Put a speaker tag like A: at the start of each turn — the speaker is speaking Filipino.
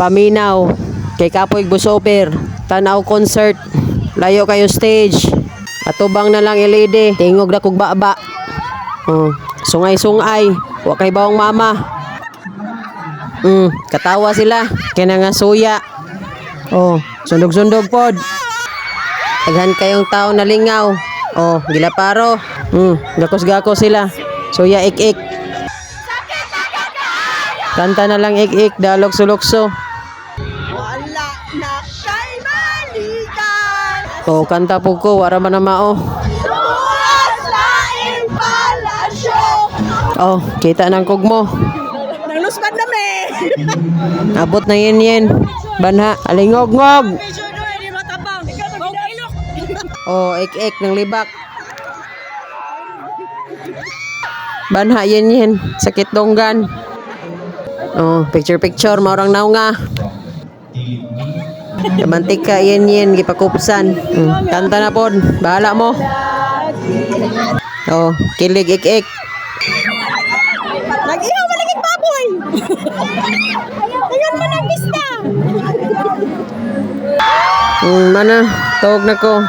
A: paminaw kay kapoy busoper, tanaw concert, layo kayo stage, atubang na lang LED, tingog na kog baba. Sungay-sungay, wa kay bawang mama. Katawa sila kay nga suya. Sundog-sundog pod. Daghan kayong tao na lingaw. Gilaparo. Gakos-gakos sila. Suya ik-ik. Kanta na lang ik-ik, dalog sulokso.
B: Wala na kay balikan.
A: Kanta po ko, wara man na mao.
B: Tuwas sa impalasyo.
A: Kita ng kugmo.
B: Naluspan na me.
A: Abot na yen. Banha, alingog-ngog. Ik-ik ng libak. Banha yen. Sakit donggan. Picture maurang naunga. Mantika yen gipakupsan. Kanta na pod, bahala mo. Kilig ik-ik.
B: Nag-ihaw malagig baboy. Ayan man ang pista.
A: Mana, tawag na ko.